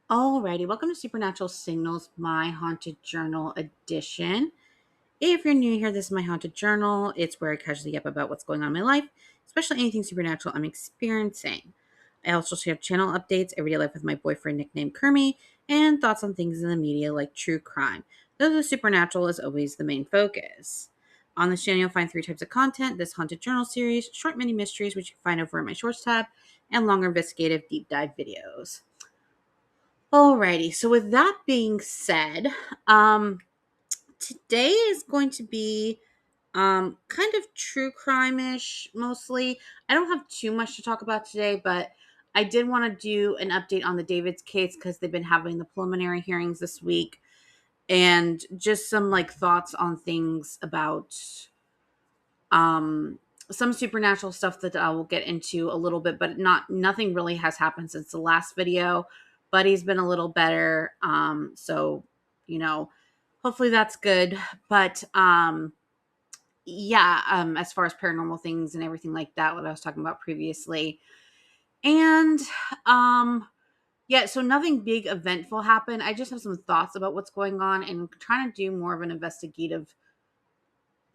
Alrighty, welcome to Supernatural Signals, my haunted journal edition. If you're new here, this is my haunted journal. It's where I casually yap about what's going on in my life, especially anything supernatural I'm experiencing. I also share channel updates, everyday life with my boyfriend nicknamed Kermie, and thoughts on things in the media like true crime. Though the supernatural is always the main focus. On this channel, you'll find three types of content: this haunted journal series, short mini mysteries, which you can find over in my shorts tab, and longer investigative deep dive videos. Alrighty, so with that being said, today is going to be kind of true crime-ish mostly. I don't have too much to talk about today, but I did want to do an update on the David's case because they've been having the preliminary hearings this week, and just some like thoughts on things about um some supernatural stuff that I will get into a little bit, but nothing really has happened since the last video. Buddy's been a little better. So, you know, hopefully that's good. But yeah, as far as paranormal things and everything like that, what I was talking about previously. And um yeah, so nothing big eventful happened. I just have some thoughts about what's going on and trying to do more of an investigative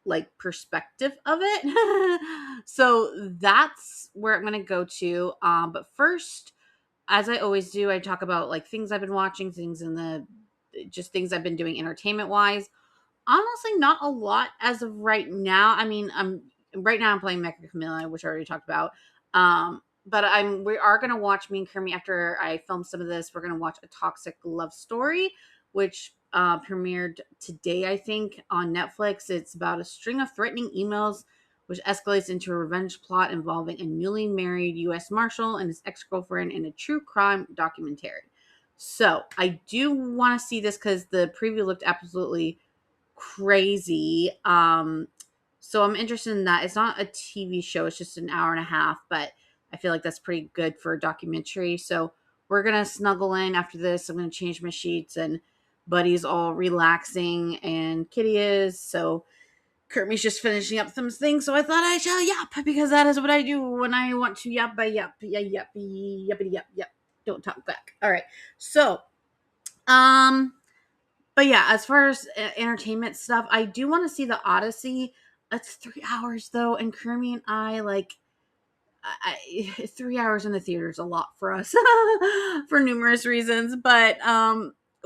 like perspective of it. So that's where I'm going to go to. But first, as I always do, I talk about like things I've been watching, things in the just things I've been doing entertainment wise. Honestly, not a lot as of right now. I mean, I'm playing Mecha Chameleon, which I already talked about. But we are gonna watch, me and Kermie, after I film some of this, we're gonna watch A Toxic Love Story, which premiered today, I think, on Netflix. It's about a string of threatening emails which escalates into a revenge plot involving a newly married U.S. Marshal and his ex-girlfriend in a true crime documentary. So I do want to see this because the preview looked absolutely crazy. So I'm interested in that. It's not a TV show, it's just an hour and a half, but I feel like that's pretty good for a documentary. So we're gonna snuggle in after this. I'm gonna change my sheets, and Buddy's all relaxing and Kitty is. So Kermit's just finishing up some things, so I thought I shall yap because that is what I do when I want to yap. I yap, yappity yap, yap. Don't talk back. All right. So, um, but yeah, as far as entertainment stuff, I do want to see the Odyssey. It's 3 hours though, and Kermie and I like 3 hours in the theater is a lot for us for numerous reasons. But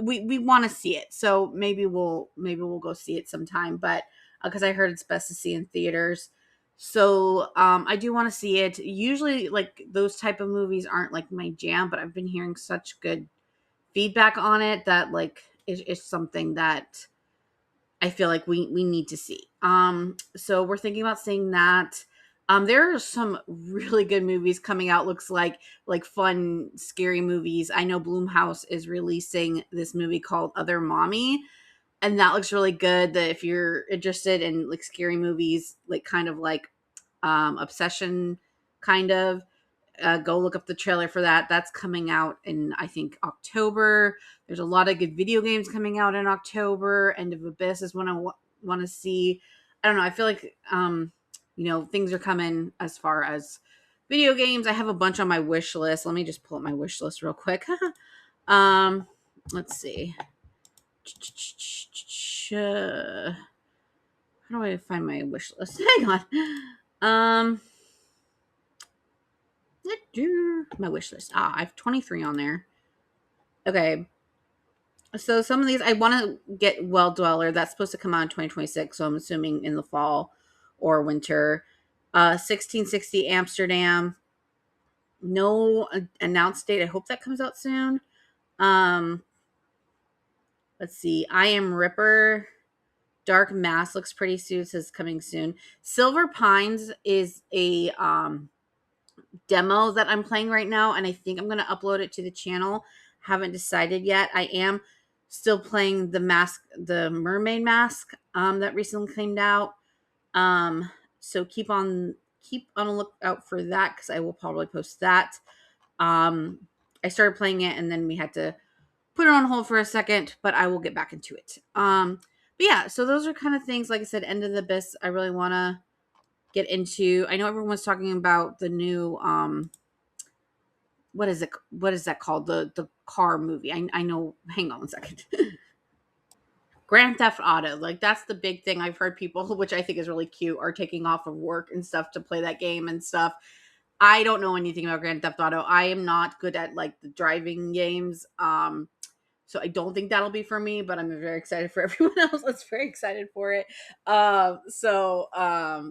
we want to see it, so maybe we'll go see it sometime. But because I heard it's best to see in theaters, so I do want to see it. Usually, like those type of movies aren't like my jam, but I've been hearing such good feedback on it that like it's something that I feel like we need to see. So we're thinking about seeing that. There are some really good movies coming out. Looks like fun, scary movies. I know Blumhouse is releasing this movie called Other Mommy, and that looks really good. That if you're interested in like scary movies, like kind of like Obsession, kind of, go look up the trailer for that. That's coming out in, I think, October. There's a lot of good video games coming out in October. End of Abyss is one I want to see. I don't know. I feel like, things are coming as far as video games. I have a bunch on my wish list. Let me just pull up my wish list real quick. um, let's see. How do I find my wish list? Hang on. Um, my wish list. I have 23 on there. Okay. So some of these I want to get Well Dweller. That's supposed to come out in 2026. So I'm assuming in the fall or winter. 1660 Amsterdam. No announced date. I hope that comes out soon. Um, let's see. I Am Ripper. Dark Mass looks pretty soon. It says coming soon. Silver Pines is a demo that I'm playing right now, and I think I'm going to upload it to the channel. Haven't decided yet. I am still playing the mermaid mask that recently came out. So keep on a lookout for that because I will probably post that. I started playing it and then we had to put it on hold for a second, but I will get back into it. But yeah, so those are kind of things. Like I said, End of the Abyss, I really want to get into. I know everyone's talking about the what is it? What is that called? The car movie. I know. Hang on one second. Grand Theft Auto. Like that's the big thing I've heard people, which I think is really cute, are taking off of work and stuff to play that game and stuff. I don't know anything about Grand Theft Auto. I am not good at like the driving games. So I don't think that'll be for me, but I'm very excited for everyone else that's very excited for it. But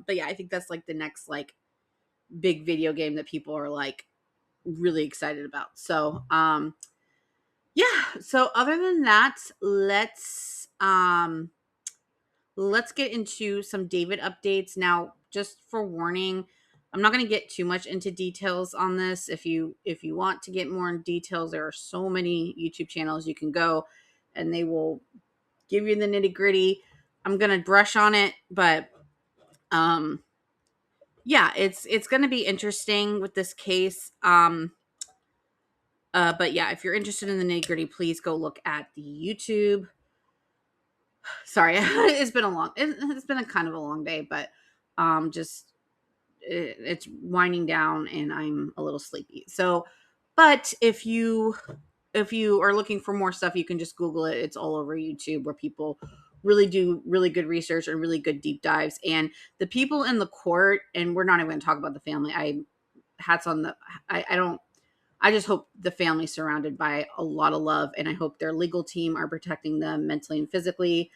yeah, I think that's like the next like big video game that people are like really excited about. Yeah. So other than that, let's get into some David updates. Now, just for warning, I'm not going to get too much into details on this. If you want to get more in details, there are so many YouTube channels you can go and they will give you the nitty-gritty. I'm going to brush on it, but yeah, it's going to be interesting with this case. But yeah, if you're interested in the nitty-gritty, please go look at the YouTube. Sorry, it's been a kind of a long day, but just it's winding down and I'm a little sleepy. So, but if you are looking for more stuff, you can just Google it. It's all over YouTube where people really do really good research and really good deep dives. And the people in the court, and we're not even going to talk about the family. I just hope the family's surrounded by a lot of love, and I hope their legal team are protecting them mentally and physically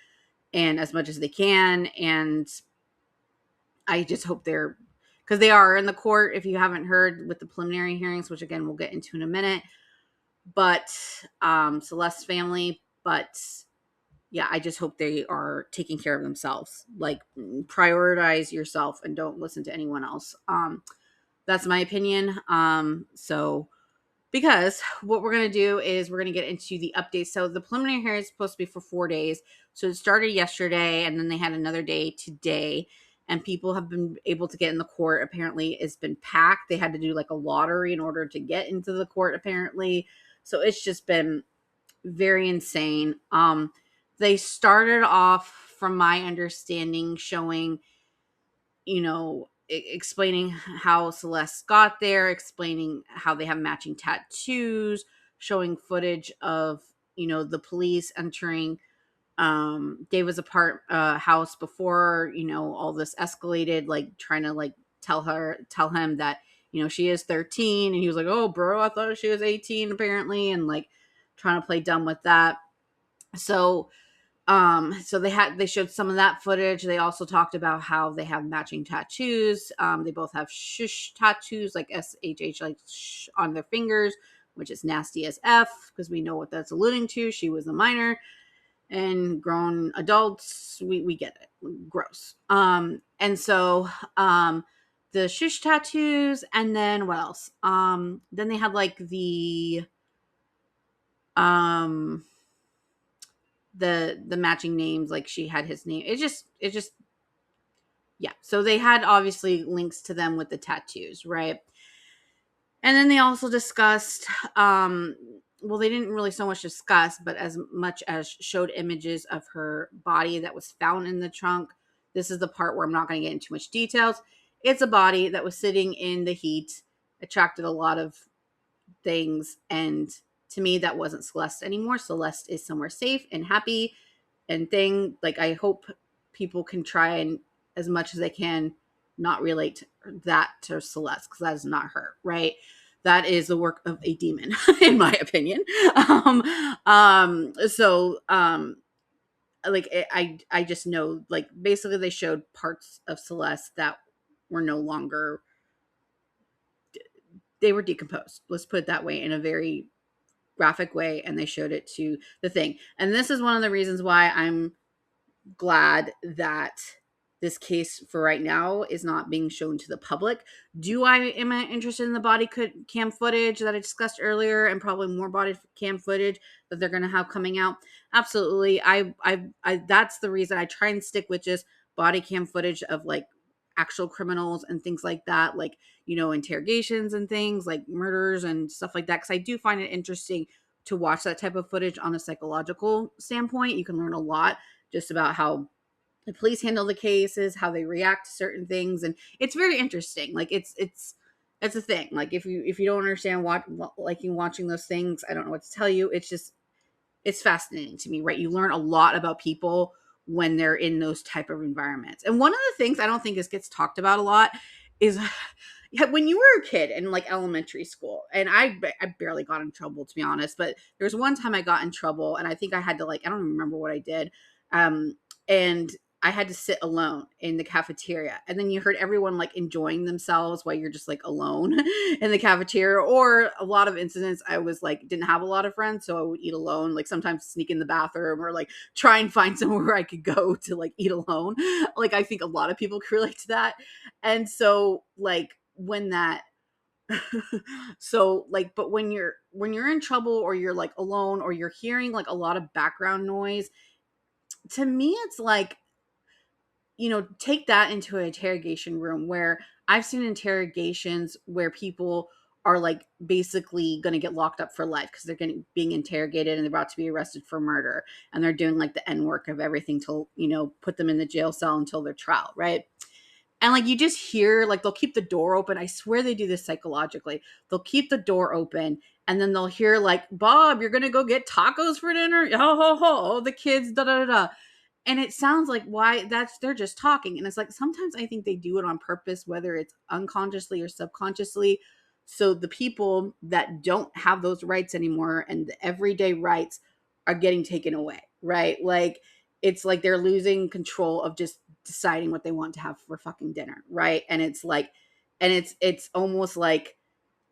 and as much as they can. And I just hope because they are in the court, if you haven't heard, with the preliminary hearings, which again we'll get into in a minute. But Celeste's family, but yeah, I just hope they are taking care of themselves. Like, prioritize yourself and don't listen to anyone else. That's my opinion. Because what we're going to do is we're going to get into the updates. So the preliminary hearing is supposed to be for 4 days. So it started yesterday, and then they had another day today. And people have been able to get in the court. Apparently, it's been packed. They had to do like a lottery in order to get into the court, apparently. So it's just been very insane. They started off, from my understanding, showing, explaining how Celeste got there, explaining how they have matching tattoos, showing footage of, the police entering David's house before, all this escalated, like trying to like tell him that, she is 13. And he was like, oh, bro, I thought she was 18 apparently. And like trying to play dumb with that. So they showed some of that footage. They also talked about how they have matching tattoos. They both have shush tattoos, like SHH, like shh, on their fingers, which is nasty as F, because we know what that's alluding to. She was a minor, and grown adults, we get it. Gross. The shush tattoos, and then what else? Then they had like the matching names, like she had his name. It just yeah. So they had obviously links to them with the tattoos, right? And then they also discussed they didn't really so much discuss, but as much as showed images of her body that was found in the trunk. This is the part where I'm not going to get into too much details. It's a body that was sitting in the heat, attracted a lot of things, and to me that wasn't Celeste anymore. Celeste is somewhere safe and happy and thing. Like, I hope people can try and, as much as they can, not relate that to Celeste, because that is not her, right? That is the work of a demon, in my opinion. I just know, like, basically they showed parts of Celeste that were no longer, they were decomposed. Let's put it that way, in a very graphic way, and they showed it to the thing. And this is one of the reasons why I'm glad that this case for right now is not being shown to the public. Am I interested in the body cam footage that I discussed earlier, and probably more body cam footage that they're going to have coming out? Absolutely. I that's the reason I try and stick with just body cam footage of like actual criminals and things like that, like, interrogations and things like murders and stuff like that, because I do find it interesting to watch that type of footage on a psychological standpoint. You can learn a lot just about how the police handle the cases, how they react to certain things, and it's very interesting. Like, it's That's the thing. Like if you don't understand watching those things, I don't know what to tell you. It's fascinating to me, right? You learn a lot about people when they're in those type of environments. And one of the things I don't think this gets talked about a lot is yeah, when you were a kid in like elementary school, and I barely got in trouble to be honest, but there's one time I got in trouble, and I think I had to like I don't even remember what I did, and I had to sit alone in the cafeteria, and then you heard everyone like enjoying themselves while you're just like alone in the cafeteria. Or a lot of incidents, I was like didn't have a lot of friends, so I would eat alone. Like sometimes sneak in the bathroom or like try and find somewhere I could go to like eat alone. Like I think a lot of people can relate to that, and so like when that so like but when you're in trouble or you're like alone or you're hearing like a lot of background noise, to me it's like, take that into an interrogation room where I've seen interrogations where people are like basically going to get locked up for life because they're getting being interrogated and they're about to be arrested for murder, and they're doing like the N work of everything to put them in the jail cell until their trial, right? And like you just hear like they'll keep the door open. I swear they do this psychologically. They'll keep the door open and then they'll hear like, Bob, you're gonna go get tacos for dinner. Ho ho ho, the kids, da da da da. And it sounds like why that's they're just talking. And it's like sometimes I think they do it on purpose, whether it's unconsciously or subconsciously. So the people that don't have those rights anymore and the everyday rights are getting taken away, right? Like it's like they're losing control of just deciding what they want to have for fucking dinner, right? And it's like, and it's almost like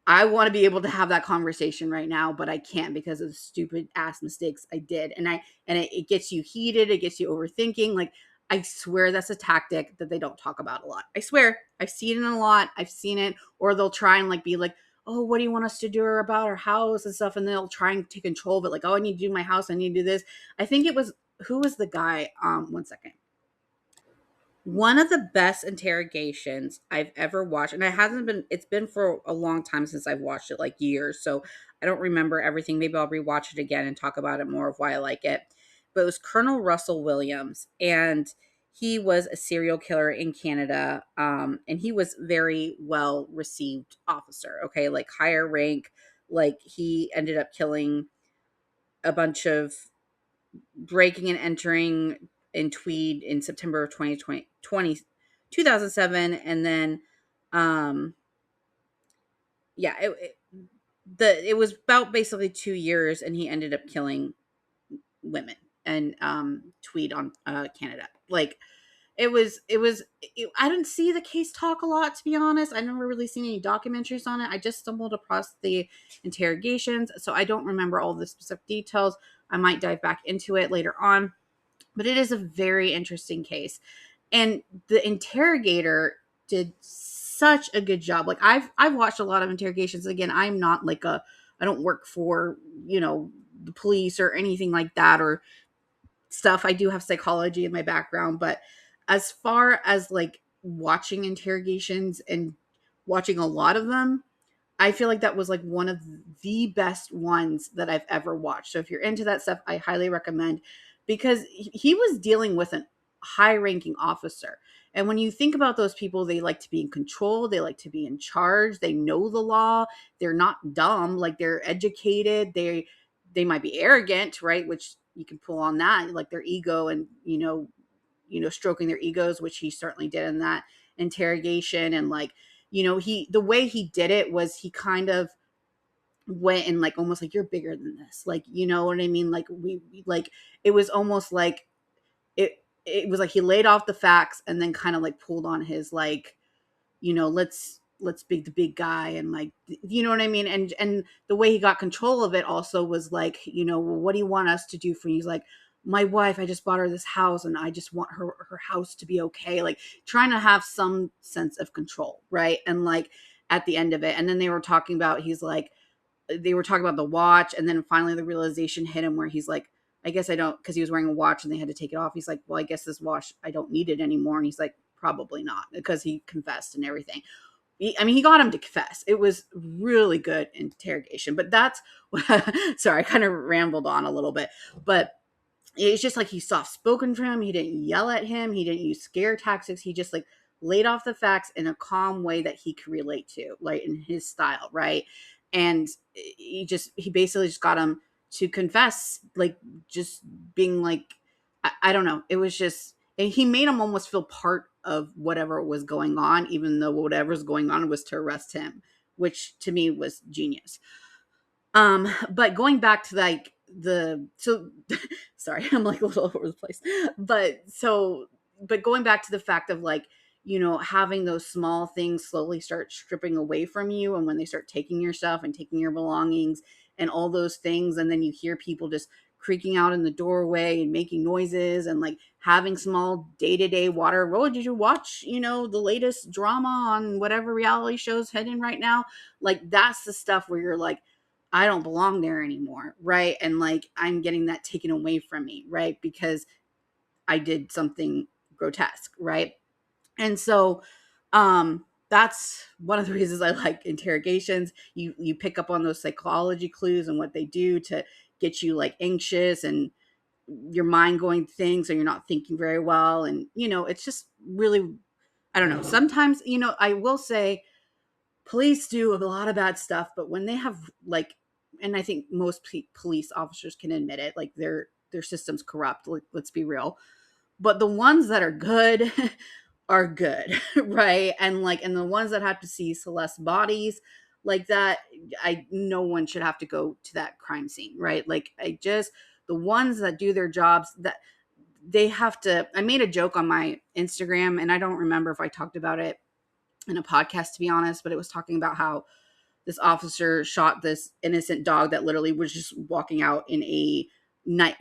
I want to be able to have that conversation right now, but I can't because of the stupid ass mistakes I did. And it gets you heated, it gets you overthinking. Like I swear that's a tactic that they don't talk about a lot. I swear I've seen it a lot. I've seen it, or they'll try and like be like, oh, what do you want us to do about our house and stuff? And they'll try and take control of it. Like, oh, I need to do my house. I need to do this. I think it was who was the guy? One second. One of the best interrogations I've ever watched, and it's been for a long time since I've watched it, like years. So I don't remember everything. Maybe I'll rewatch it again and talk about it more of why I like it. But it was Colonel Russell Williams, and he was a serial killer in Canada. And he was very well received officer. Okay, like higher rank. Like he ended up killing a bunch of breaking and entering in Tweed in September of 2007. And then yeah, it was about basically 2 years, and he ended up killing women and Tweed on Canada. Like I didn't see the case talk a lot, to be honest. I never really seen any documentaries on it. I just stumbled across the interrogations, so I don't remember all the specific details. I might dive back into it later on, but it is a very interesting case. And the interrogator did such a good job. Like I've watched a lot of interrogations. Again, I'm not like I don't work for, the police or anything like that or stuff. I do have psychology in my background, but as far as like watching interrogations and watching a lot of them, I feel like that was like one of the best ones that I've ever watched. So if you're into that stuff, I highly recommend, because he was dealing with a high ranking officer. And when you think about those people, they like to be in control, they like to be in charge, they know the law, they're not dumb, like they're educated, they might be arrogant, right? Which you can pull on that, like their ego and stroking their egos, which he certainly did in that interrogation. And like, the way he did it was he kind of went and like almost like, you're bigger than this, like, you know what I mean? Like we like it was almost like it was like he laid off the facts and then kind of like pulled on his like, let's be the big guy, and like, you know what I mean? And the way he got control of it also was like, well, what do you want us to do for you? He's like, my wife, I just bought her this house and I just want her house to be okay. Like trying to have some sense of control, right? And like at the end of it, and then they were talking about the watch, and then finally the realization hit him where he's like, I guess I don't, because he was wearing a watch and they had to take it off. He's like, well, I guess this watch, I don't need it anymore. And he's like, probably not, because he confessed and everything. He got him to confess. It was really good interrogation. But that's sorry, I kind of rambled on a little bit, but it's just like he's soft spoken for him. He didn't yell at him. He didn't use scare tactics. He just like laid off the facts in a calm way that he could relate to, like in his style, right? And he basically just got him to confess, like just being like, I don't know. It was just, and he made him almost feel part of whatever was going on, even though whatever's going on was to arrest him, which to me was genius. But going back to like sorry, I'm like a little over the place. But going back to the fact of like, having those small things slowly start stripping away from you, and when they start taking your stuff and taking your belongings and all those things, and then you hear people just creaking out in the doorway and making noises and like having small day-to-day water. Oh, did you watch, the latest drama on whatever reality show's heading right now? Like that's the stuff where you're like, I don't belong there anymore, right? And like I'm getting that taken away from me, right? Because I did something grotesque, right? And so that's one of the reasons I like interrogations. You pick up on those psychology clues and what they do to get you like anxious and your mind going things, so you're not thinking very well. And it's just really, I don't know. Sometimes, I will say police do a lot of bad stuff, but when they have like, and I think most police officers can admit it, like their system's corrupt. Like, let's be real. But the ones that are good are good, right? And the ones that have to see Celeste bodies like that, no one should have to go to that crime scene, right? Like the ones that do their jobs, that they have to. I made a joke on my Instagram, and I don't remember if I talked about it in a podcast, to be honest, but it was talking about how this officer shot this innocent dog that literally was just walking out in a night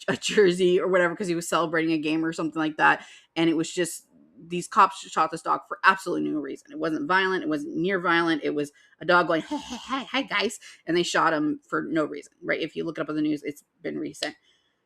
a jersey or whatever, because he was celebrating a game or something like that. And it was just, these cops shot this dog for absolutely no reason. It wasn't violent, it wasn't near violent, it was a dog going, hey, hey, hey, hi guys, and they shot him for no reason, right? If you look it up on the news, it's been recent.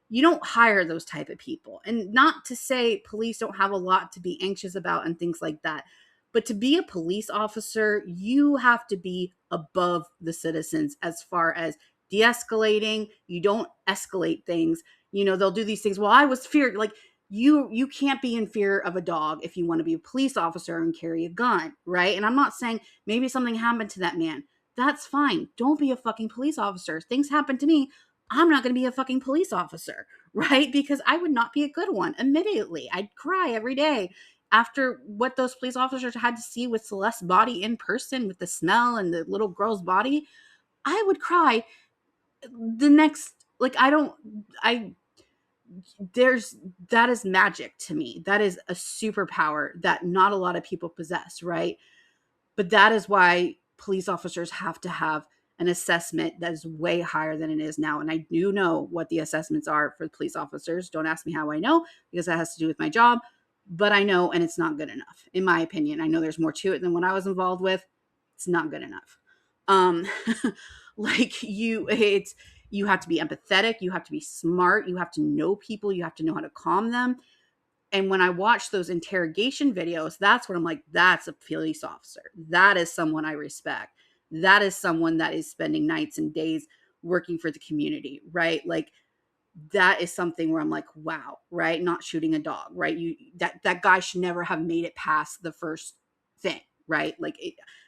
You don't hire those type of people. And not to say police don't have a lot to be anxious about and things like that, but to be a police officer, you have to be above the citizens as far as de-escalating. You don't escalate things. They'll do these things. Well, I was feared. Like, you can't be in fear of a dog if you want to be a police officer and carry a gun, right? And I'm not saying maybe something happened to that man. That's fine. Don't be a fucking police officer. Things happen to me. I'm not going to be a fucking police officer, right? Because I would not be a good one immediately. I'd cry every day after what those police officers had to see with Celeste's body in person, with the smell and the little girl's body. I would cry the next, like, that is magic to me. That is a superpower that not a lot of people possess, right? But that is why police officers have to have an assessment that is way higher than it is now. And I do know what the assessments are for police officers. Don't ask me how I know, because that has to do with my job. But I know, and it's not good enough, in my opinion. I know there's more to it than what I was involved with. It's not good enough. You have to be empathetic. You have to be smart. You have to know people. You have to know how to calm them. And when I watch those interrogation videos, that's when I'm like, that's a police officer. That is someone I respect. That is someone that is spending nights and days working for the community, right? Like, that is something where I'm like, wow, right? Not shooting a dog, right? That guy should never have made it past the first thing, right? Like,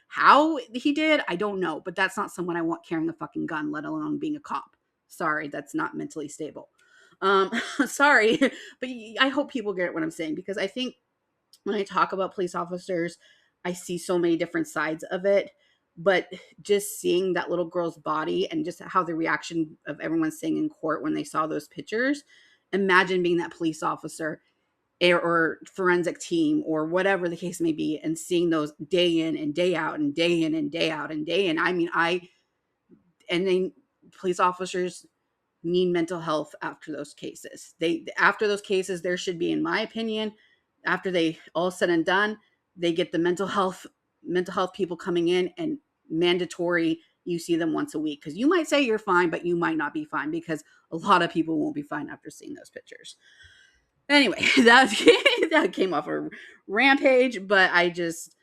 how he did, I don't know, but that's not someone I want carrying a fucking gun, let alone being a cop. Sorry, that's not mentally stable. Sorry, but I hope people get what I'm saying, because I think when I talk about police officers, I see so many different sides of it. But just seeing that little girl's body and just how the reaction of everyone saying in court when they saw those pictures, imagine being that police officer or forensic team or whatever the case may be, and seeing those day in and day out and day in and day out and day in. I mean, and then police officers need mental health after those cases. After those cases, there should be, in my opinion, after they all said and done, they get the mental health people coming in, and mandatory, you see them once a week, because you might say you're fine, but you might not be fine, because a lot of people won't be fine after seeing those pictures. Anyway, that came off a rampage, but I just,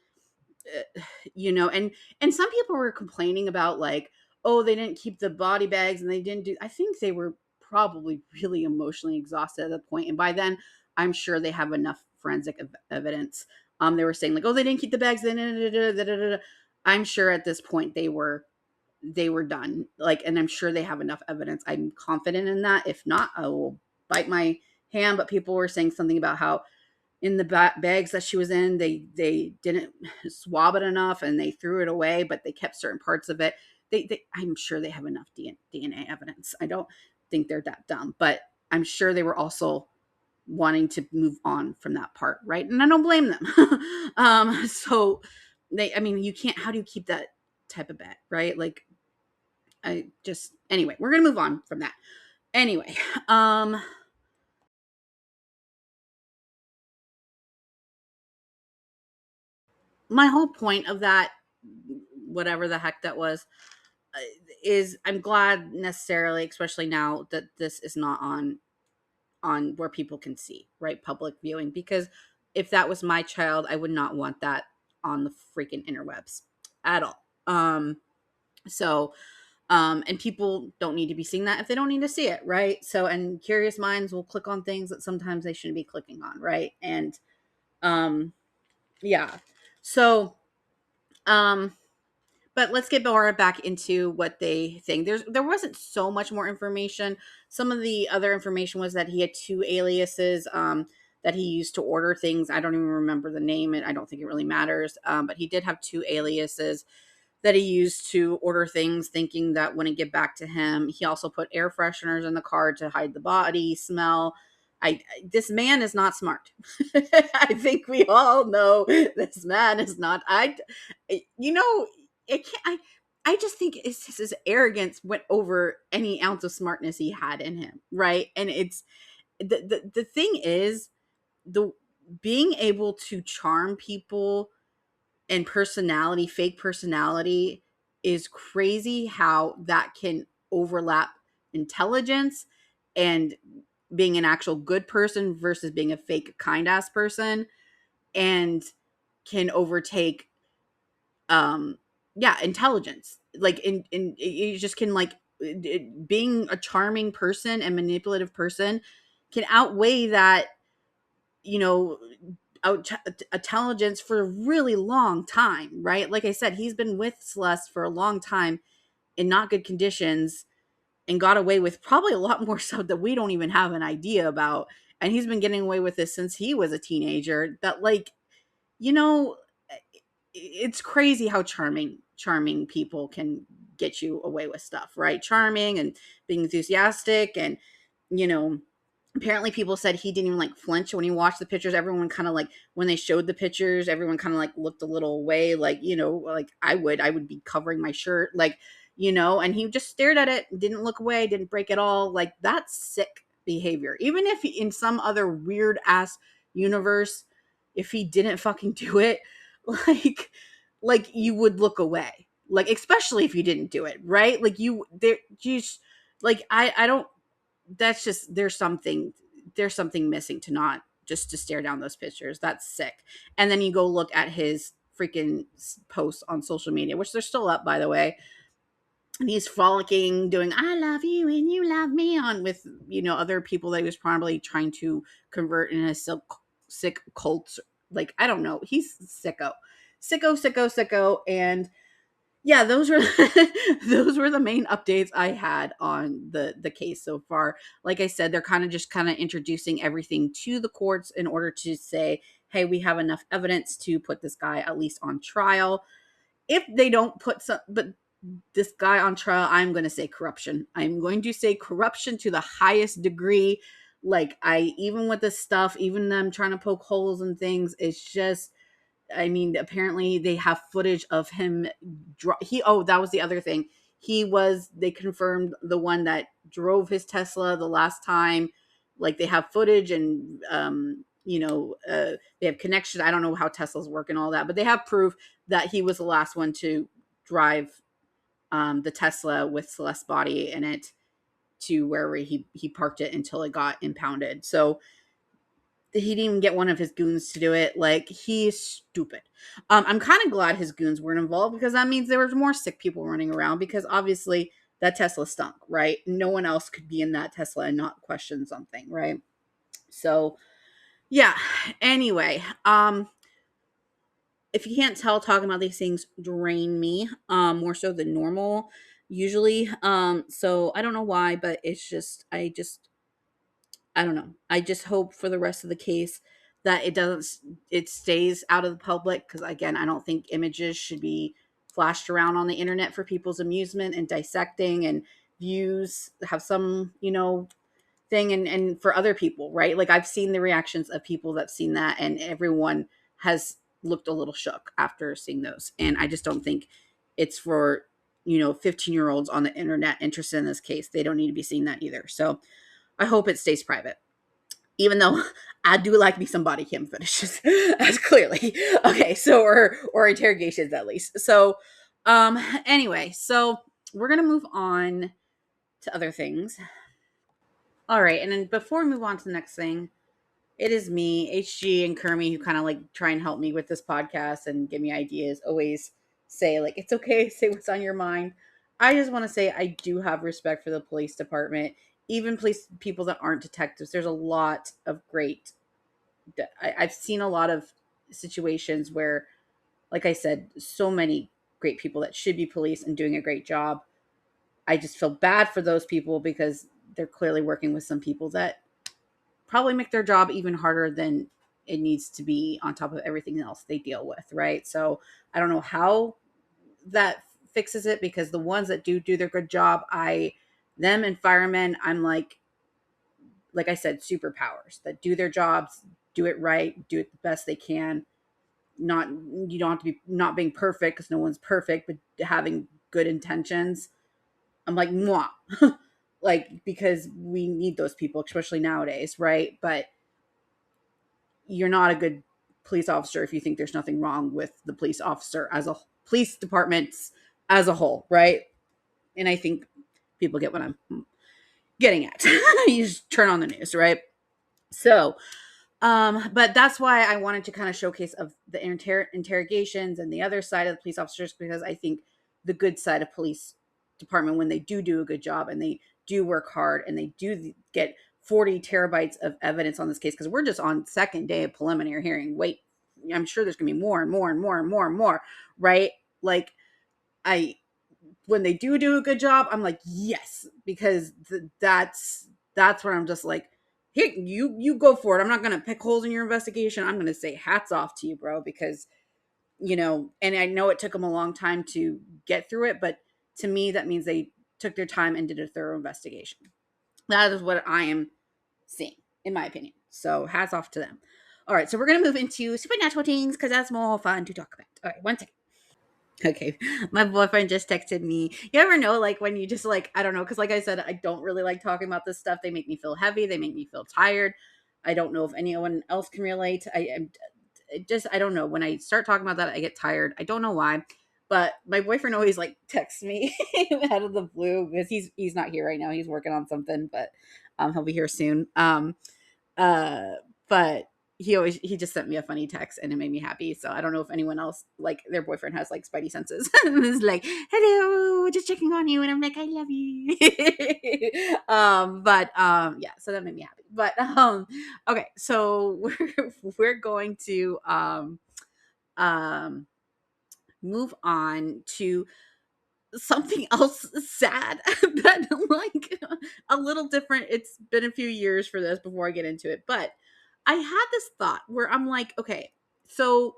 and some people were complaining about, like, oh, they didn't keep the body bags and they didn't do, I think they were probably really emotionally exhausted at the point. And by then, I'm sure they have enough forensic evidence. They were saying like, oh, they didn't keep the bags. I'm sure at this point they were done. Like, and I'm sure they have enough evidence. I'm confident in that. If not, I will bite my hand. But people were saying something about how in the bags that she was in, they didn't swab it enough and they threw it away, but they kept certain parts of it. I'm sure they have enough DNA evidence. I don't think they're that dumb, but I'm sure they were also wanting to move on from that part, right? And I don't blame them. So I mean, you can't. How do you keep that type of bet, right? Like, anyway, we're gonna move on from that. Anyway, my whole point of that, whatever the heck that was, uh, is I'm glad necessarily, especially now that this is not on where people can see, right? Public viewing, because if that was my child, I would not want that on the freaking interwebs at all. So and people don't need to be seeing that if they don't need to see it, right? So, and curious minds will click on things that sometimes they shouldn't be clicking on, right? And um yeah. So um but let's get more back into what they think. There wasn't so much more information. Some of the other information was that he had two aliases that he used to order things. I don't even remember the name, and I don't think it really matters. But he did have two aliases that he used to order things, thinking that wouldn't get back to him. He also put air fresheners in the car to hide the body smell. This man is not smart. I think we all know this man is not. You know, it can't. I just think it's just his arrogance went over any ounce of smartness he had in him, right? And it's the thing is the being able to charm people and personality, fake personality, is crazy how that can overlap intelligence and being an actual good person versus being a fake kind ass person, and can overtake yeah, intelligence. Like in you just can like being a charming person and manipulative person can outweigh that, you know, intelligence for a really long time, right? Like I said, he's been with Celeste for a long time in not good conditions and got away with probably a lot more stuff that we don't even have an idea about. And he's been getting away with this since he was a teenager. That, like, you know, it's crazy how charming people can get you away with stuff, right? Charming and being enthusiastic, and you know, apparently people said he didn't even like flinch when he watched the pictures. Everyone kind of like, when they showed the pictures, everyone kind of like looked a little away, like, you know, like I would be covering my shirt, like, you know, and he just stared at it, didn't look away, didn't break at all. Like, that's sick behavior. Even if in some other weird ass universe, if he didn't fucking do it, like you would look away, like, especially if you didn't do it, right? Like, you just, like, I don't, that's just, there's something missing to not just to stare down those pictures. That's sick. And then you go look at his freaking posts on social media, which they're still up, by the way, and he's frolicking, doing "I love you and you love me" on with, you know, other people that he was probably trying to convert in a sick cult. Like, I don't know, he's sicko. And yeah, those were those were the main updates I had on the case so far. Like I said, they're kind of introducing everything to the courts in order to say, hey, we have enough evidence to put this guy at least on trial. If they don't put but this guy on trial, I'm going to say corruption. I'm going to say corruption to the highest degree. Like, even with this stuff, even them trying to poke holes in things, it's just, I mean, apparently they have footage of him. That was the other thing. They confirmed the one that drove his Tesla the last time. Like, they have footage, and, they have connections. I don't know how Teslas work and all that, but they have proof that he was the last one to drive the Tesla with Celeste's body in it to wherever he parked it until it got impounded. So he didn't even get one of his goons to do it. Like, he's stupid. I'm kind of glad his goons weren't involved, because that means there was more sick people running around, because obviously that Tesla stunk, right? No one else could be in that Tesla and not question something, right? So yeah. Anyway, if you can't tell, talking about these things drain me more so than normal usually. So I don't know why, but it's just I don't know. I just hope for the rest of the case that it stays out of the public, because again, I don't think images should be flashed around on the internet for people's amusement and dissecting and views have some, thing, and for other people, right? Like I've seen the reactions of people that've seen that, and everyone has looked a little shook after seeing those. And I just don't think it's for, 15-year-olds on the internet interested in this case. They don't need to be seeing that either. So I hope it stays private, even though I do like me some body cam footage, as clearly. Okay, so or interrogations at least. So anyway, so we're gonna move on to other things. All right, and then before we move on to the next thing, it is me, HG, and Kermie who kind of like try and help me with this podcast and give me ideas. Always say like it's okay, say what's on your mind. I just want to say I do have respect for the police department, even police people that aren't detectives. There's a lot of great. I've seen a lot of situations where, like I said, so many great people that should be police and doing a great job. I just feel bad for those people because they're clearly working with some people that probably make their job even harder than it needs to be, on top of everything else they deal with, right? So I don't know how that fixes it, because the ones that do their good job, them and firemen, I'm like I said, superpowers that do their jobs, do it right, do it the best they can. Not You don't have to be not being perfect, because no one's perfect, but having good intentions. I'm like, mwah. Like, because we need those people, especially nowadays, right? But you're not a good police officer if you think there's nothing wrong with the police departments as a whole, right? And I think people get what I'm getting at. You just turn on the news, right? So, but that's why I wanted to kind of showcase of the interrogations and the other side of the police officers, because I think the good side of police department, when they do a good job and they do work hard and they do get 40 terabytes of evidence on this case, because we're just on second day of preliminary hearing. Wait, I'm sure there's gonna be more and more and more and more and more, right? Like I when they do a good job, I'm like, yes, because that's where I'm just like, hey, you go for it. I'm not gonna pick holes in your investigation. I'm gonna say hats off to you, bro, because and I know it took them a long time to get through it, but to me, that means they took their time and did a thorough investigation. That is what I am seeing, in my opinion. So hats off to them. All right, so we're gonna move into supernatural things because that's more fun to talk about. All right, one second. Okay. My boyfriend just texted me. You ever know, like, when you just, like, I don't know, because, like I said, I don't really like talking about this stuff. They make me feel heavy. They make me feel tired. I don't know if anyone else can relate. I don't know. When I start talking about that, I get tired. I don't know why. But my boyfriend always, like, texts me out of the blue, because he's not here right now. He's working on something, but he'll be here soon. Uh, but he just sent me a funny text and it made me happy. So I don't know if anyone else, like, their boyfriend has like spidey senses and is like, hello, just checking on you, and I'm like, I love you. But yeah, so that made me happy. But okay, so we're going to um move on to something else sad that, like, a little different. It's been a few years for this before I get into it, but I had this thought where I'm like, okay, so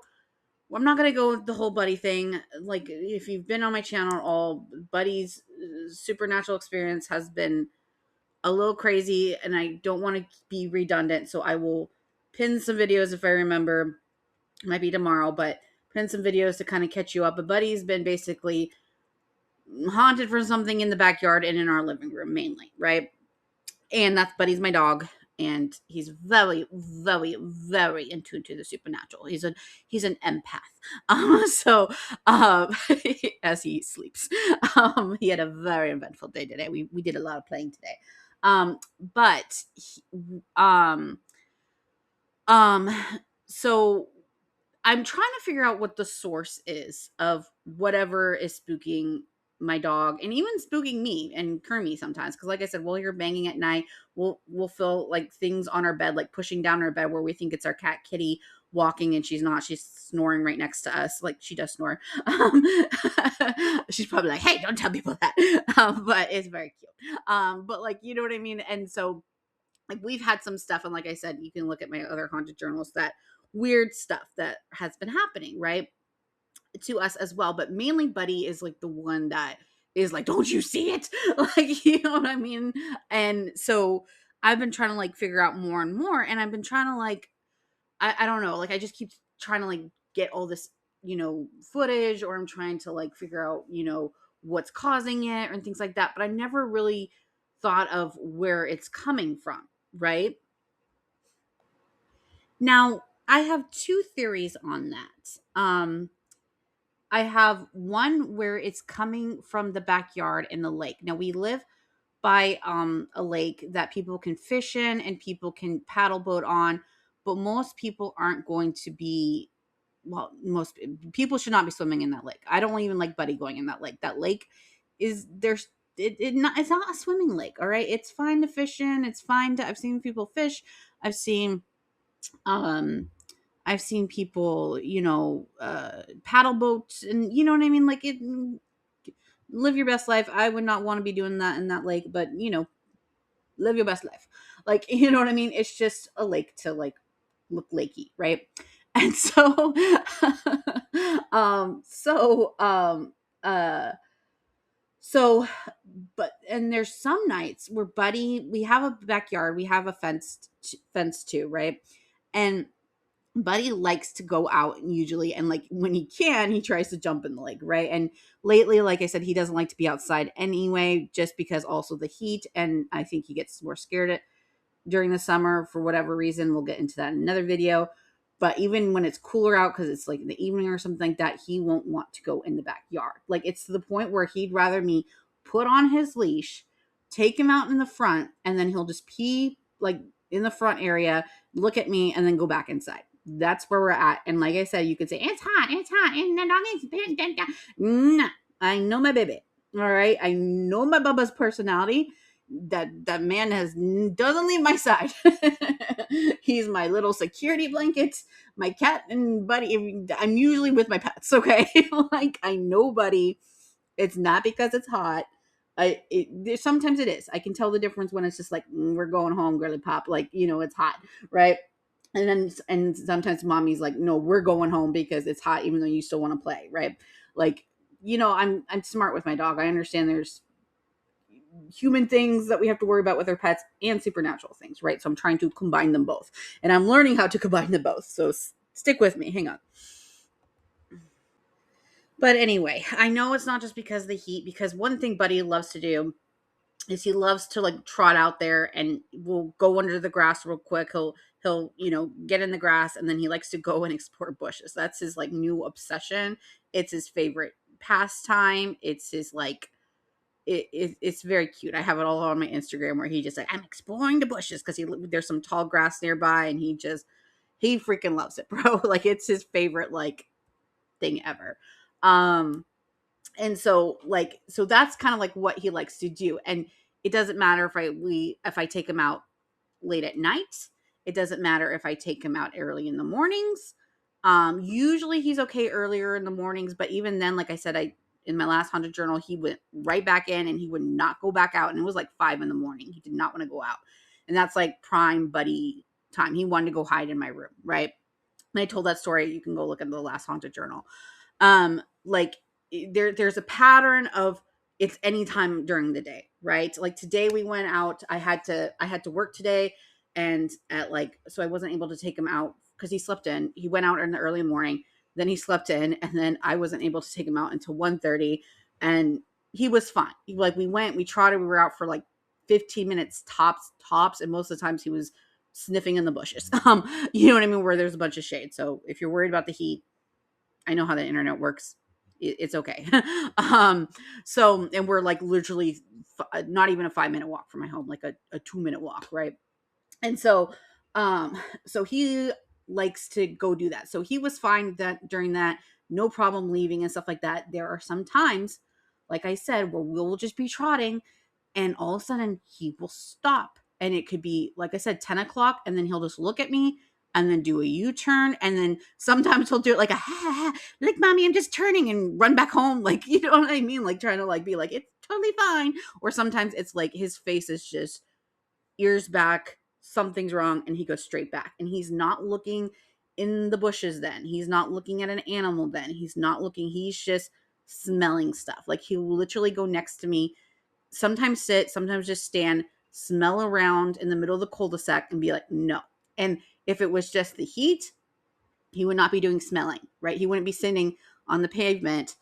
I'm not gonna go with the whole buddy thing. Like, if you've been on my channel, all Buddy's supernatural experience has been a little crazy, and I don't want to be redundant, so I will pin some videos if I remember. It might be tomorrow, but pin some videos to kind of catch you up. But Buddy's been basically haunted for something in the backyard and in our living room mainly, right? And that's Buddy's my dog, and he's very, very, very in tune to the supernatural. He's an empath. So as he sleeps, he had a very eventful day today. We did a lot of playing today, but um, um, so I'm trying to figure out what the source is of whatever is spooking my dog, and even spooking me and Kermie sometimes. Because, like I said, we'll hear banging at night. We'll feel like things on our bed, like pushing down our bed, where we think it's our cat Kitty, walking and she's not. She's snoring right next to us. Like, she does snore. She's probably like, hey, don't tell people that. But it's very cute. But like, you know what I mean? And so, like, we've had some stuff, and like I said, you can look at my other haunted journals, that weird stuff that has been happening, right, to us as well. But mainly Buddy is like the one that is like, don't you see it? Like, you know what I mean? And so I've been trying to like figure out more and more, and I've been trying to like, I don't know, like, I just keep trying to like get all this, footage, or I'm trying to like figure out, what's causing it and things like that. But I never really thought of where it's coming from, right? Now, I have two theories on that. I have one where it's coming from the backyard in the lake. Now, we live by a lake that people can fish in and people can paddle boat on, but most people aren't going to be, well, most people should not be swimming in that lake. I don't even like Buddy going in that lake. That lake is there's it's not a swimming lake, all right? It's fine to fish in. It's fine to I've seen people fish. I've seen um I've seen people, paddle boats, and you know what I mean? Like, live your best life. I would not want to be doing that in that lake, but live your best life. Like, you know what I mean? It's just a lake to like look lakey, right? And so, um, so, um, uh, so, and there's some nights where Buddy, we have a backyard, we have a fence too, right? And Buddy likes to go out, and usually, and like when he can, he tries to jump in the lake, right? And lately, like I said, he doesn't like to be outside anyway, just because also the heat, and I think he gets more scared during the summer for whatever reason. We'll get into that in another video. But even when it's cooler out, because it's like in the evening or something like that, he won't want to go in the backyard. Like, it's to the point where he'd rather me put on his leash, take him out in the front, and then he'll just pee like in the front area, look at me, and then go back inside. That's where we're at. And like I said, you could say, it's hot, and the dog is nah, I know my baby. All right. I know my Bubba's personality. That man doesn't leave my side. He's my little security blanket, my cat and Buddy. I'm usually with my pets, okay? Like, I know Buddy. It's not because it's hot. Sometimes it is. I can tell the difference when it's just like, we're going home, girly pop. Like, it's hot, right? And sometimes mommy's like, no, we're going home because it's hot, even though you still want to play, right? Like, I'm smart with my dog. I understand there's human things that we have to worry about with our pets and supernatural things, right? So I'm trying to combine them both, and I'm learning how to combine them both. So stick with me. Hang on. But anyway, I know it's not just because of the heat, because one thing Buddy loves to do is he loves to like trot out there, and will go under the grass real quick. He'll get in the grass, and then he likes to go and explore bushes. That's his like new obsession. It's his favorite pastime. It's his like it's very cute. I have it all on my Instagram where he just like, I'm exploring the bushes, because there's some tall grass nearby, and he freaking loves it, bro. Like, it's his favorite like thing ever. And so that's kind of like what he likes to do. And it doesn't matter if I take him out late at night. It doesn't matter if I take him out early in the mornings. Usually he's okay earlier in the mornings, but even then, like I said, in my last haunted journal, he went right back in, and he would not go back out. And it was like 5 a.m. He did not want to go out. And that's like prime Buddy time. He wanted to go hide in my room, right? And I told that story. You can go look at the last haunted journal. Like, there's a pattern of it's anytime during the day, right? Like, today we went out. I had to work today, and so I wasn't able to take him out because he slept in. He went out in the early morning, then he slept in, and then I wasn't able to take him out until 1:30, and he was fine. We trotted, we were out for like 15 minutes tops, and most of the times he was sniffing in the bushes. You know what I mean, where there's a bunch of shade. So if you're worried about the heat, I know how the internet works. It's okay. And we're like literally not even a 5-minute walk from my home, like a 2-minute walk, right? And so he likes to go do that. So he was fine that during that, no problem leaving and stuff like that. There are some times, like I said, where we'll just be trotting, and all of a sudden he will stop. And it could be, like I said, 10 o'clock, and then he'll just look at me, and then do a U-turn. And then sometimes he'll do it like like, mommy, I'm just turning, and run back home. Like, you know what I mean? Like, trying to like be like, it's totally fine. Or sometimes it's like his face is just ears back, something's wrong, and he goes straight back. And he's not looking in the bushes then. He's not looking at an animal then. He's not looking, he's just smelling stuff. Like, he'll literally go next to me, sometimes sit, sometimes just stand, smell around in the middle of the cul-de-sac and be like, no. And if it was just the heat, he would not be doing smelling, right? He wouldn't be sitting on the pavement,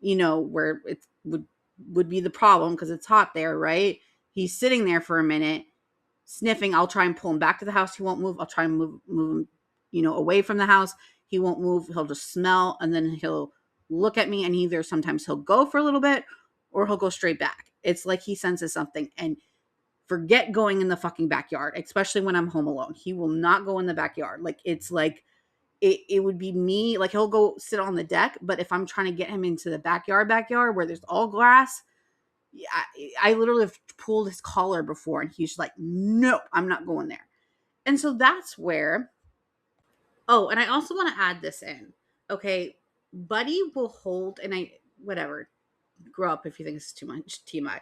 where it would be the problem because it's hot there, right? He's sitting there for a minute, sniffing. I'll try and pull him back to the house. He won't move. I'll try and move him, away from the house. He won't move. He'll just smell, and then he'll look at me, and either sometimes he'll go for a little bit or he'll go straight back. It's like he senses something. And forget going in the fucking backyard, especially when I'm home alone. He will not go in the backyard. Like, it's like it would be me. Like, he'll go sit on the deck, but if I'm trying to get him into the backyard where there's all grass, yeah, I literally have pulled his collar before, and he's like, no, I'm not going there. And so that's where, oh, and I also want to add this in. Okay, Buddy will hold, and whatever, grow up if you think it's too much TMI.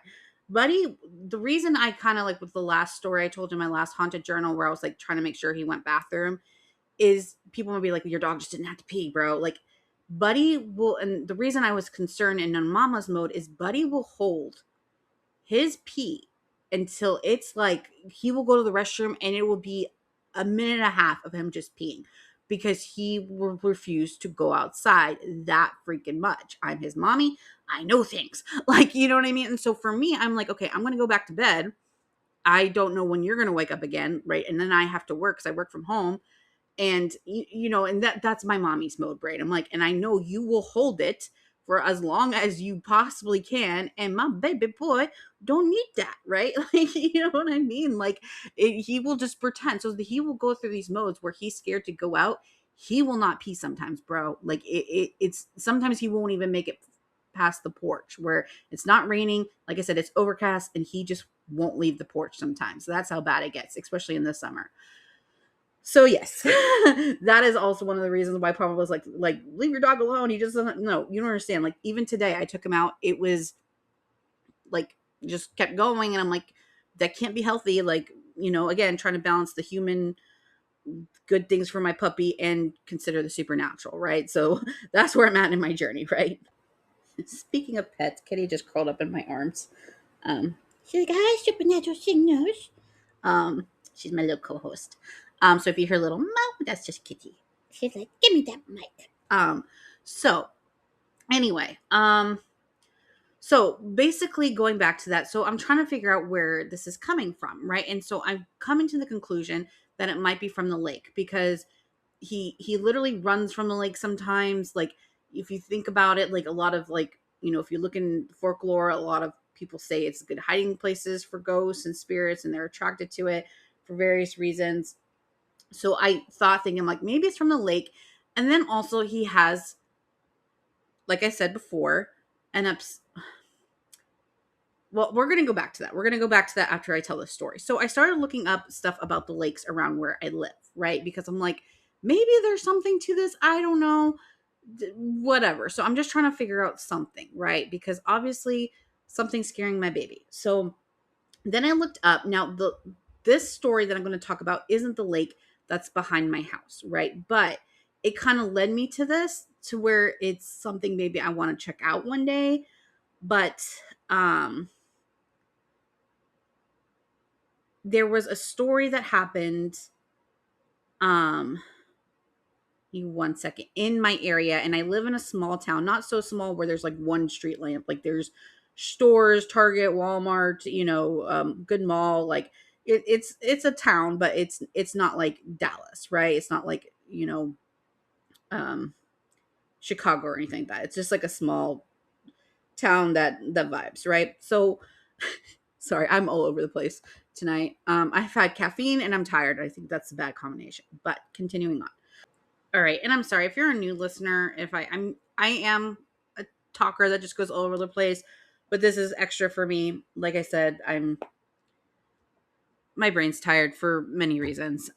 Buddy, the reason I kind of like with the last story I told you, my last haunted journal, where I was like trying to make sure he went bathroom, is people will be like, your dog just didn't have to pee, bro. Like, Buddy will, and the reason I was concerned in mama's mode is Buddy will hold his pee until it's like he will go to the restroom and it will be a minute and a half of him just peeing because he will refuse to go outside that freaking much. I'm his mommy. I know things. Like, you know what I mean? And so for me, I'm like, okay, I'm going to go back to bed. I don't know when you're going to wake up again, right? And then I have to work because I work from home. And and that's my mommy's mode, brain. I'm like, and I know you will hold it for as long as you possibly can, and my baby boy don't need that, right? Like, you know what I mean? Like, he will just pretend. So he will go through these modes where he's scared to go out. He will not pee sometimes, bro. Like, it's sometimes he won't even make it past the porch where it's not raining. Like I said, it's overcast, and he just won't leave the porch sometimes. So that's how bad it gets, especially in the summer. So yes, that is also one of the reasons why Papa was like, leave your dog alone. He just doesn't know. You don't understand. Like, even today, I took him out. It was like, just kept going. And I'm like, that can't be healthy. Like, again, trying to balance the human good things for my puppy and consider the supernatural, right? So that's where I'm at in my journey, right? Speaking of pets, Kitty just crawled up in my arms. She's like, hi, supernatural signals. She's my little co-host. So if you hear little meow, that's just Kitty. She's like, give me that mic. So anyway, so basically going back to that, so I'm trying to figure out where this is coming from, right? And so I'm coming to the conclusion that it might be from the lake because he literally runs from the lake sometimes. Like, if you think about it, like a lot of like, if you look in folklore, a lot of people say it's good hiding places for ghosts and spirits, and they're attracted to it for various reasons. So I thought, thinking like maybe it's from the lake. And then also he has, like I said before, an well, we're going to go back to that. We're going to go back to that after I tell this story. So I started looking up stuff about the lakes around where I live, right? Because I'm like, maybe there's something to this. I don't know. Whatever. So I'm just trying to figure out something, right? Because obviously something's scaring my baby. So then I looked up. Now, this story that I'm going to talk about isn't the lake that's behind my house, right? But it kind of led me to this, to where it's something maybe I want to check out one day. But there was a story that happened one second, in my area, and I live in a small town, not so small where there's like one street lamp. Like, there's stores, Target, Walmart, good mall. Like, it's a town, but it's not like Dallas, right? It's not like Chicago or anything like that. It's just like a small town that vibes, right? So sorry, I'm all over the place tonight. I've had caffeine and I'm tired. I think that's a bad combination. But continuing on. All right, and I'm sorry if you're a new listener. If I am a talker that just goes all over the place, but this is extra for me. Like I said, my brain's tired for many reasons.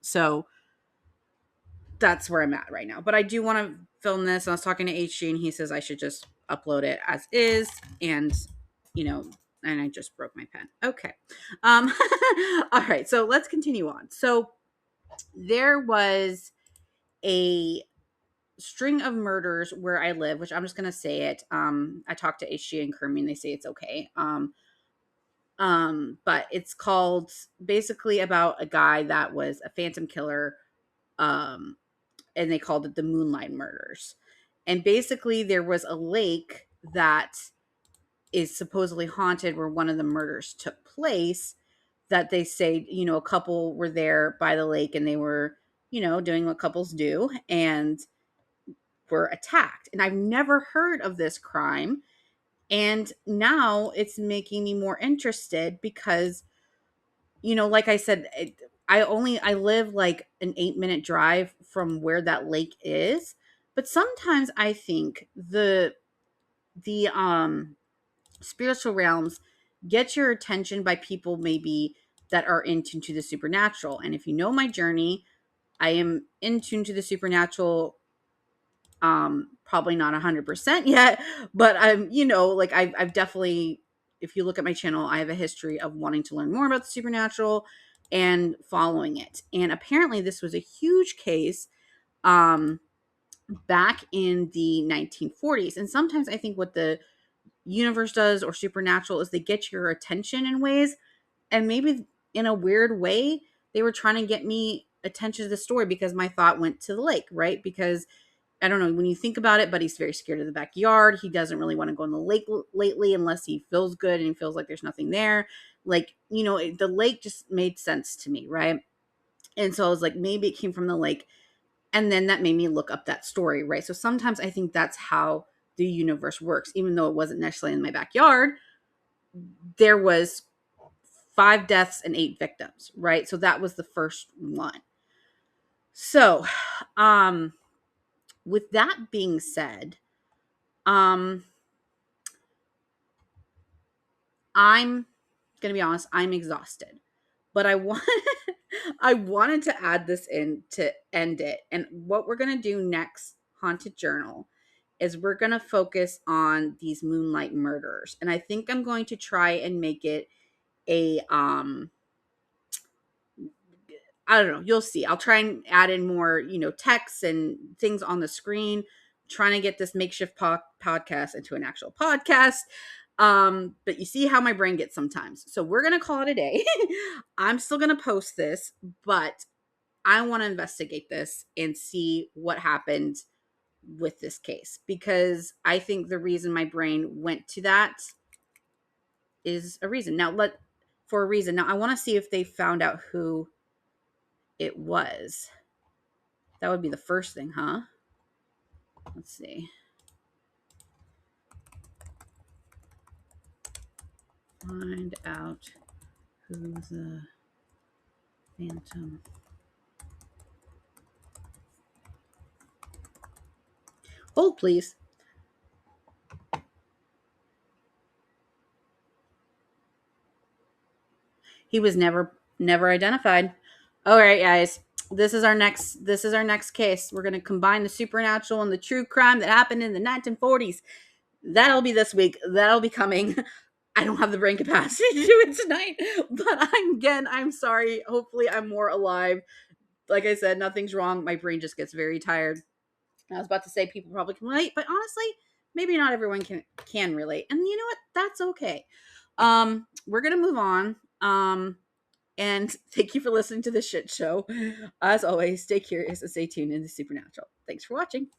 So that's where I'm at right now. But I do want to film this. I was talking to HG and he says I should just upload it as is. And, you know, and I just broke my pen. Okay. Um, all right. So let's continue on. So there was a string of murders where I live, which I'm just going to say it. I talked to HG and Kermie and they say it's okay. But it's called basically about a guy that was a phantom killer. Um, and they called it the Moonlight Murders. And basically, there was a lake that is supposedly haunted where one of the murders took place. That they say, you know, a couple were there by the lake and they were, you know, doing what couples do and were attacked. And I've never heard of this crime. And now it's making me more interested because, you know, like I said, I live like an 8-minute drive from where that lake is, but sometimes I think the spiritual realms get your attention by people maybe that are in tune to the supernatural. And if you know my journey, I am in tune to the supernatural, probably not 100% yet, but I'm, you know, like I've definitely, if you look at my channel, I have a history of wanting to learn more about the supernatural and following it. And apparently this was a huge case um back in the 1940s. And sometimes I think what the universe does or supernatural is they get your attention in ways, and maybe in a weird way they were trying to get me attention to the story because my thought went to the lake, right? Because I don't know when you think about it, but he's very scared of the backyard. He doesn't really want to go in the lake lately unless he feels good and he feels like there's nothing there. Like, you know, the lake just made sense to me, right? And so I was like, maybe it came from the lake. And then that made me look up that story, right? So sometimes I think that's how the universe works. Even though it wasn't necessarily in my backyard, there was 5 deaths and 8 victims, right? So that was the first one. So, with that being said, um, I'm gonna be honest, I'm exhausted. But I want I wanted to add this in to end it. And what we're gonna do next, Haunted Journal, is we're gonna focus on these moonlight murders. And I think I'm going to try and make it a I don't know, you'll see. I'll try and add in more, you know, text and things on the screen, trying to get this makeshift podcast into an actual podcast. But you see how my brain gets sometimes. So we're going to call it a day. I'm still going to post this, but I want to investigate this and see what happened with this case because I think the reason my brain went to that is a reason. For a reason. Now I want to see if they found out who it was. That would be the first thing, huh? Let's see. Find out who the phantom. Hold, please. He was never identified. All right, guys. This is our next case. We're going to combine the supernatural and the true crime that happened in the 1940s. That'll be this week. That'll be coming. I don't have the brain capacity to do it tonight, but I'm sorry. Hopefully I'm more alive. Like I said, nothing's wrong. My brain just gets very tired. I was about to say people probably can relate, but honestly, maybe not everyone can relate. And you know what? That's okay. We're gonna move on. And thank you for listening to this shit show. As always, stay curious and stay tuned in the supernatural. Thanks for watching.